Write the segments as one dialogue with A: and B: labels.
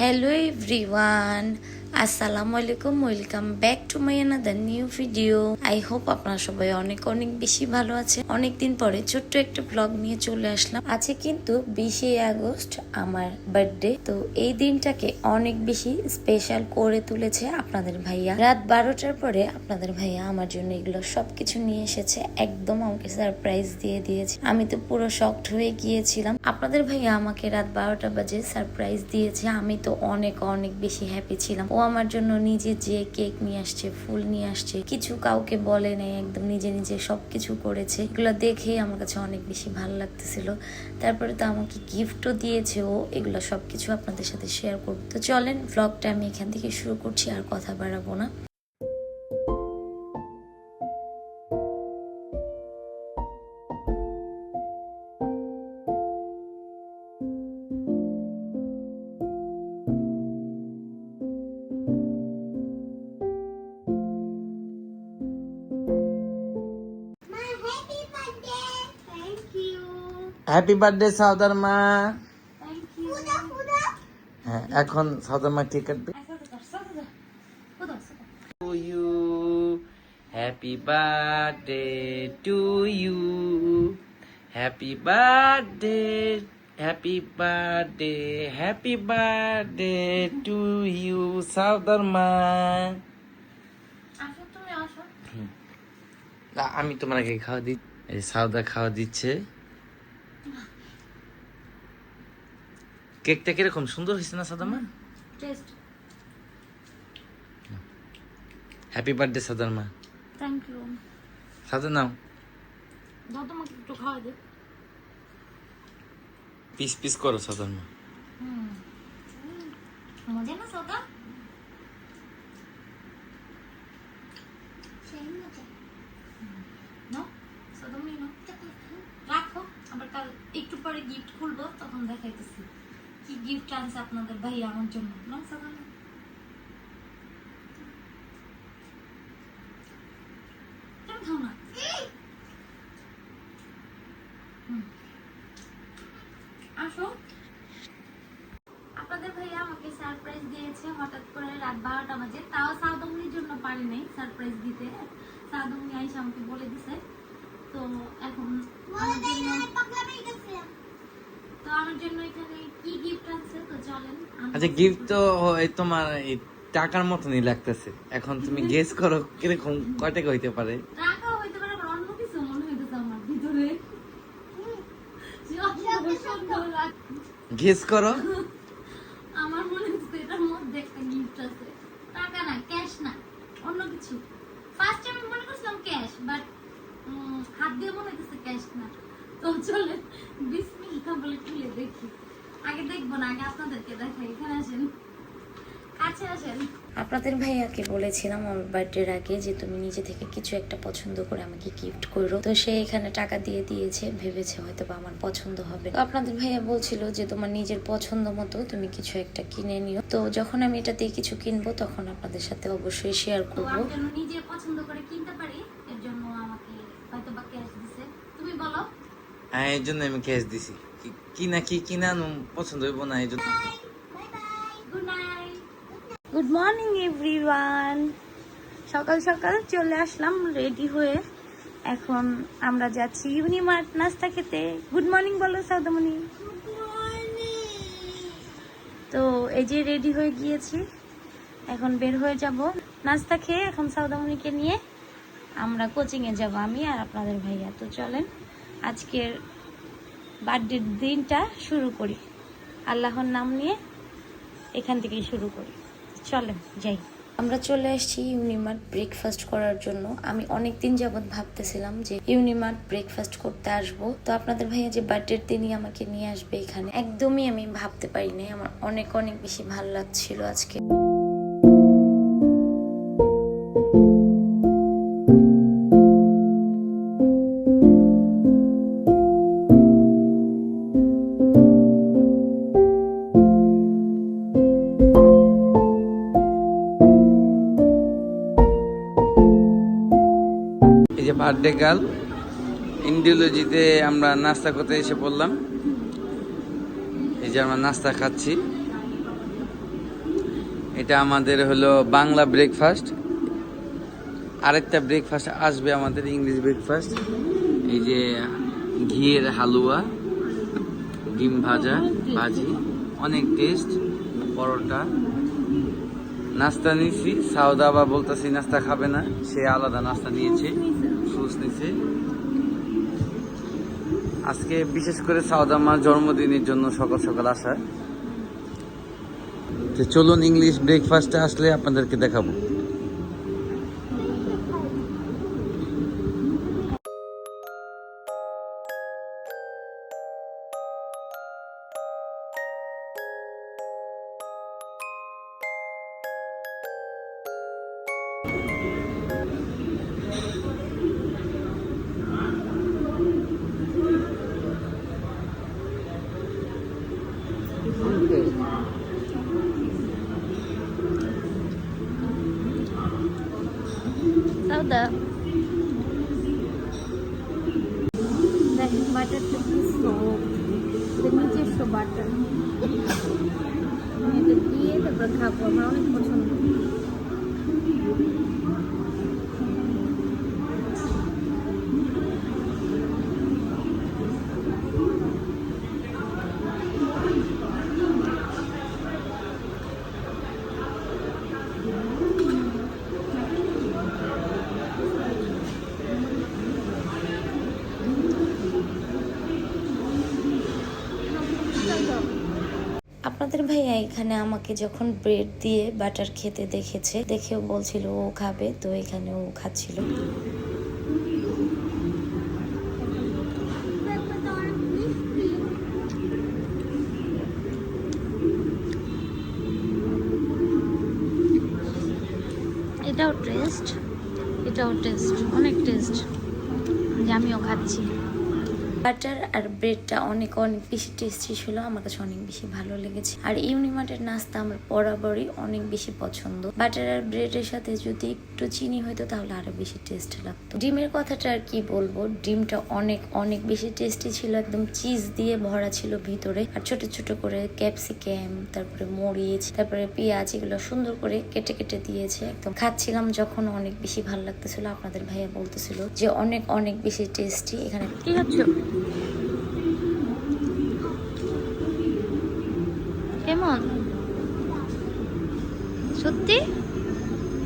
A: Hello everyone, আসসালামু আলাইকুম, welcome back to my another new video. I hope আপনারা সবাই অনেক অনেক বেশি ভালো আছে। অনেকদিন পরে ছোট্ট একটা ব্লগ নিয়ে চলে আসলাম। আছে কিন্তু 20 আগস্ট আমার বার্থডে। তো এই দিনটাকে অনেক বেশি স্পেশাল করে তুলেছে আপনাদের ভাইয়া। রাত 12টার পরে আপনাদের ভাইয়া আমার জন্য এগুলো সবকিছু নিয়ে এসেছে, একদম আমাকে সারপ্রাইজ দিয়ে দিয়েছে। আমি তো পুরো শকড হয়ে গিয়েছিলাম। আপনাদের ভাইয়া আমাকে রাত 12টা বাজে সারপ্রাইজ দিয়েছে। আমি তো অনেক অনেক বেশি হ্যাপি ছিলাম। ও আমার জন্য নিজে যে কেক নিয়ে আসছে, ফুল নিয়ে আসছে, কিছু কাউকে বলে নাই, একদম নিজে নিজে সবকিছু করেছে। এগুলো দেখে আমার কাছে অনেক বেশি ভালো লাগতেছিল। তারপরে তো আমাকে গিফটও দিয়েছে ও। এগুলো সবকিছু আপনাদের সাথে শেয়ার করবো। তো চলেন ভ্লগটা আমি এখান থেকে শুরু করছি, আর কথা বাড়াবো না।
B: হ্যাপি বার্থডে সাউদার মা। হ্যাঁ, এখন সাউদার মা কেক কাটবে। To you, happy birthday to you, happy birthday, happy birthday, happy birthday to you সাউদার মা। আমি তোমাকে খাওয়া দিই, সাউদা খাওয়া দিচ্ছে। কেকটা কিরকম সুন্দর হয়েছে না সাদা মা? হ্যাপি বার্থডে সাদার মা।
A: Thank you.
B: সাদা নাও,
A: দাও তোমাকে একটু খাওয়া দে।
B: পিস পিস করো সাদার মা।
A: মজা না সদা? রাখো, আবার কাল একটু পরে গিফট খুলবো, তখন দেখাইতেছি কি গিফট আনছে আপনাদের ভাই আমার জন্য। না সদা না, কেন খাও না? আসো। আপনাদের ভাইয়া আমাকে সারপ্রাইজ দিয়েছে হঠাৎ করে রাত 12টা বাজে। তাও সাউদমনির জন্য পারি নাই সারপ্রাইজ দিতে। সাউদমনি আইসা আমাকে বলে দিছে। তো এখন আমার জন্য এখানে কি গিফট আছে তো চলেন।
B: আচ্ছা, গিফট তো তোমার এই টাকার মতনই লাগতেছে। এখন তুমি গেস করো কিরকম কয় টাকা হইতে পারে।
A: টাকা হইতে পারে, আবার অন্য কিছু মনে হইতেছে আমার ভিতরে।
B: গেস করো।
A: আমার মনে হচ্ছে এটার মধ্যে একটা গিফট আছে। টাকা না, ক্যাশ না, অন্য কিছু। ফার্স্ট আমি মনে করছিলাম ক্যাশ, বাট হাত দিয়ে মনে হচ্ছে ক্যাশ না। তো চলে বিসমিল্লাহ বলে খুলে দেখি। আগে দেখবো না, আগে আপনাদেরকে দেখাই। এখানে আসেন, কাছে আসেন। আপনাদের ভাইয়াকে বলেছিলাম আমার বার্থডের আগে যে তুমি নিজে থেকে কিছু একটা পছন্দ করে আমাকে গিফট করো। তো সে এখানে টাকা দিয়ে দিয়েছে, ভেবেছে হয়তো বা আমার পছন্দ হবে। তো আপনাদের ভাইয়া বলছিল যে তোমার নিজের পছন্দ মতো তুমি কিছু একটা কিনে নিও। তো যখন আমি এটা দিয়ে কিছু কিনবো তখন আপনাদের সাথে অবশ্যই শেয়ার করবো। আমি যেন নিজে পছন্দ করে কিনতে পারি, এর জন্য আমাকে হয়তো বা ক্যাশ দিছে। তুমি বলো।
B: হ্যাঁ, এই জন্য আমি ক্যাশ দিছি। কি কিনা পছন্দ হইব না, এই জন্য।
A: Good night. Good morning everyone. সকাল সকাল চলে আসলাম রেডি হয়ে। এখন আমরা যাচ্ছি ইউনিমার্ট নাস্তা খেতে। গুড মর্নিং বলো সাউদামণি। তো এই যে রেডি হয়ে গিয়েছি, এখন বের হয়ে যাব নাস্তা খেয়ে। এখন সাউদামণিকে নিয়ে আমরা কোচিংয়ে যাব, আমি আর আপনাদের ভাইয়া। তো চলেন আজকের বার্থডের দিনটা শুরু করি। আল্লাহর নাম নিয়ে এখান থেকেই শুরু করি। চলেন যাই। আমরা চলে আসছি ইউনিমার্ট ব্রেকফাস্ট করার জন্য। আমি অনেকদিন যাবত ভাবতেছিলাম যে ইউনিমার্ট ব্রেকফাস্ট করতে আসবো। তো আপনাদের ভাইয়া যে বার্থডের দিনই আমাকে নিয়ে আসবে এখানে, একদমই আমি ভাবতে পারি নাই। আমার অনেক অনেক বেশি ভালো লাগছিল আজকে।
B: বার্থডে গার্ল ইন্ডিওলজিতে আমরা নাস্তা করতে এসে পড়লাম। এই যে আমরা নাস্তা খাচ্ছি। এটা আমাদের হলো বাংলা ব্রেকফাস্ট। আরেকটা ব্রেকফাস্ট আসবে আমাদের, ইংলিশ ব্রেকফাস্ট। এই যে ঘিয়ের হালুয়া, ডিম ভাজা, ভাজি, অনেক টেস্ট, পরোটা। নাস্তা নিয়েছি, সাউদা আবার বলতেছি নাস্তা খাবে না, সে আলাদা নাস্তা নিয়েছে, ফ্রুটস নিয়েছে। আজকে বিশেষ করে সাউদা মার জন্মদিনের জন্য সকাল সকাল আসা। তো চলুন ইংলিশ ব্রেকফাস্টে আসলে আপনাদেরকে দেখাবো।
A: সাউদা দেখেন বাটারটা কি সফট, নিজস্ব বাটার। এটা দিয়ে তারপর খাবো, আমার অনেক পছন্দ। আপনাদের ভাইয়া এখানে আমাকে যখন ব্রেড দিয়ে বাটার খেতে দেখেছে, দেখেও বলছিল ও খাবে, তো এখানে ও খাচ্ছিল। এটাও টেস্ট, এটাও টেস্ট, অনেক টেস্ট, যে আমিও খাচ্ছি। বাটার আর ব্রেডটা অনেক অনেক বেশি টেস্টি ছিল, আমার কাছে অনেক বেশি ভালো লেগেছে। আর ইউনিমার্টের নাস্তা আমার বরাবরই অনেক বেশি পছন্দ। বাটার আর ব্রেডের সাথে যদি একটু চিনি হইতো তাহলে আরো বেশি টেস্ট লাগতো। ডিমের কথাটা আর কি বলবো, ডিমটা অনেক অনেক বেশি টেস্টি ছিল, একদম চিজ দিয়ে ভরা ছিল ভিতরে। আর ছোট ছোট করে ক্যাপসিকাম, তারপরে মরিচ, তারপরে পেঁয়াজ, এগুলো সুন্দর করে কেটে কেটে দিয়েছে। একদম খাচ্ছিলাম যখন অনেক বেশি ভালো লাগতেছিল। আপনাদের ভাইয়া বলতেছিল যে অনেক অনেক বেশি টেস্টি। এখানে কি হচ্ছে, কেমন সত্যি?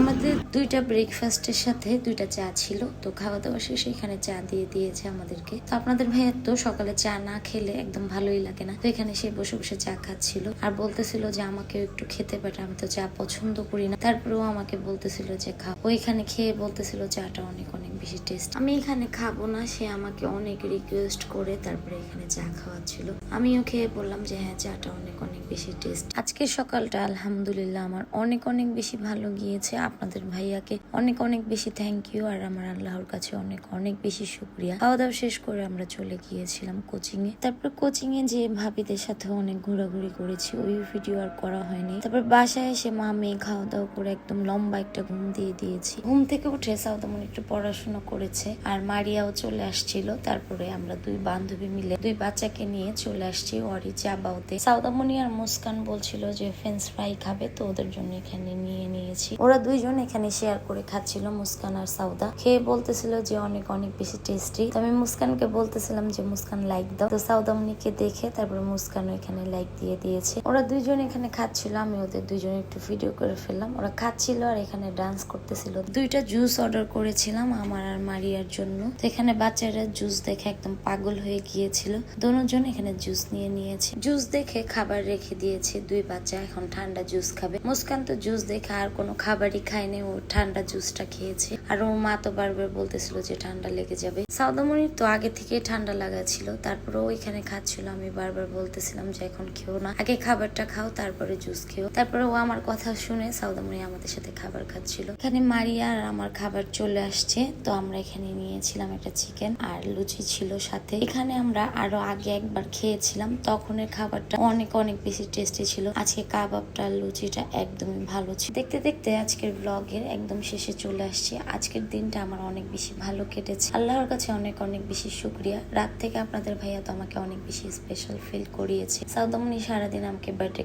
A: আমাদের দুইটা ব্রেকফাস্টের সাথে দুইটা চা ছিল, তো খাওয়া দাওয়া শেষে এখানে চা দিয়ে দিয়েছে আমাদেরকে। তো আপনাদের ভাইয়া তো সকালে চা না খেলে একদম ভালোই লাগে না, তো এখানে সে বসে বসে চা খাচ্ছিল আর বলতেছিল যে আমাকে একটু খেতে পারে, আমি তো চা পছন্দ করি না, তারপরেও আমাকে বলতেছিল যে খা। ওইখানে খেয়ে বলতেছিল চাটা অনেক অনেক বেশি টেস্ট। আমি এখানে খাবো না, সে আমাকে অনেক রিকোয়েস্ট করে তারপরে এখানে চা খাওয়াচ্ছিল। আমিও খেয়ে বললাম যে হ্যাঁ, চাটা অনেক অনেক বেশি টেস্ট। আজকের সকালটা আলহামদুলিল্লাহ আমার অনেক অনেক বেশি ভালো গিয়েছে। আপনাদের ভাইয়াকে অনেক অনেক বেশি থ্যাংক ইউ, আর আমার আল্লাহর কাছে অনেক অনেক বেশি শুকরিয়া। খাওয়া দাওয়া শেষ করে আমরা চলে গিয়েছিলাম কোচিং এ। তারপর কোচিং এ যে ভাবিদের সাথে অনেক ঘোরাঘুরি করেছি, ওই ভিডিও আর করা হয়নি। তারপর বাসায় এসে মা মেয়ে খাওয়া দাওয়া করে একদম লম্বা একটা ঘুম দিয়ে দিয়েছি। ঘুম থেকে উঠে সাউদামন একটু পড়াশোনা করেছে, আর মারিয়াও চলে আসছিল। তারপরে আমরা দুই বান্ধবী মিলে দুই বাচ্চাকে নিয়ে চলে আসছি ওয়ারি চাবাওতে। সাউদামনি আর মুস্কান বলছিল যে ফ্রেঞ্চ ফ্রাই খাবে, তো ওদের জন্য এখানে নিয়ে নিয়েছি। ওরা দুইজন এখানে শেয়ার করে খাচ্ছিল, মুস্কান আর সাউদা। খেয়ে বলতেছিল যে অনেক অনেক বেশি টেস্টি। তো আমি মুস্কানকে বলতেছিলাম যে মুস্কান লাইক দাও, তো সাউদামনিকে দেখে তারপরে মুস্কানও এখানে লাইক দিয়ে দিয়েছে। ওরা দুইজন এখানে খাচ্ছিল, আমি ওদের দুইজন একটু ভিডিও করে ফেললাম। ওরা খাচ্ছিল আর এখানে ডান্স করতেছিল। দুইটা জুস অর্ডার করেছিলাম আমার আর মারিয়ার জন্য, তো এখানে বাচ্চারা জুস দেখে একদম পাগল হয়ে গিয়েছিল। দুজন এখানে জুস নিয়ে নিয়েছে। জুস দেখে খাবার রেখে দিয়েছে, দুই বাচ্চা এখন ঠান্ডা জুস খাবে। মুস্কান তো জুস দেখে আর কোনো খাবারই খায়নি, ও ঠান্ডা জুসটা খেয়েছে। আর ওর মা তো বারবার বলতেছিল যে ঠান্ডা লেগে যাবে। সাউদামনির তো আগে থেকে ঠান্ডা লাগা ছিল, তারপরে ও এখানে খাচ্ছিল। আমি বারবার বলতেছিলাম যে এখন খেও না, আগে খাবারটা খাও তারপরে জুস খেও। তারপরে ও আমার কথা শুনে সাউদামনি আমাদের সাথে খাবার খাচ্ছিল। এখানে মারিয়া আর আমার খাবার চলে আসছে, তো আমরা এখানে নিয়েছিলাম একটা চিকেন আর লুচি ছিল সাথে। এখানে আমরা আরো আগে একবার খেয়েছিলাম, তখনের খাবারটা অনেক অনেক বেশি টেস্টি ছিল। আজকে কাবাবটা লুচিটা একদমই ভালো ছিল। দেখতে দেখতে আজকের ব্লগের একদম শেষে চলে আসছি। আজকের দিনটা আমার অনেক বেশি ভালো কেটেছে, আল্লাহর কাছে অনেক অনেক বেশি শুক্রিয়া। রাত থেকে আপনাদের ভাইয়া তো আমাকে অনেক বেশি স্পেশাল ফিল করিয়েছে। সাউদামনি সারাদিন আমাকে বার্থডে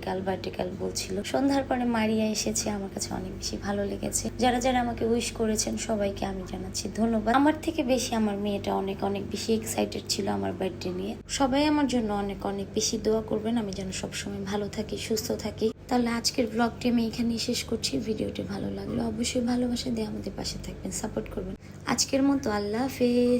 A: বলছিল। সন্ধ্যার পরে মারিয়া এসেছে, আমার কাছে অনেক বেশি ভালো লেগেছে। যারা যারা আমাকে উইশ করেছেন সবাইকে আমি জানাচ্ছি ধন্যবাদ। আমার থেকে বেশি আমার মেয়েটা অনেক অনেক বেশি এক্সাইটেড ছিল আমার বার্থডে নিয়ে। সবাই আমার জন্য অনেক অনেক বেশি দোয়া করবেন, আমি যেন সবসময় ভালো থাকি, সুস্থ থাকি। তাহলে আজকের ব্লগটি আমি এখানেই শেষ করছি। ভিডিওটি ভালো লাগলো অবশ্যই ভালোবাসা দিয়ে আমাদের পাশে থাকবেন, সাপোর্ট করবেন। আজকের মতো আল্লাহ হাফেজ।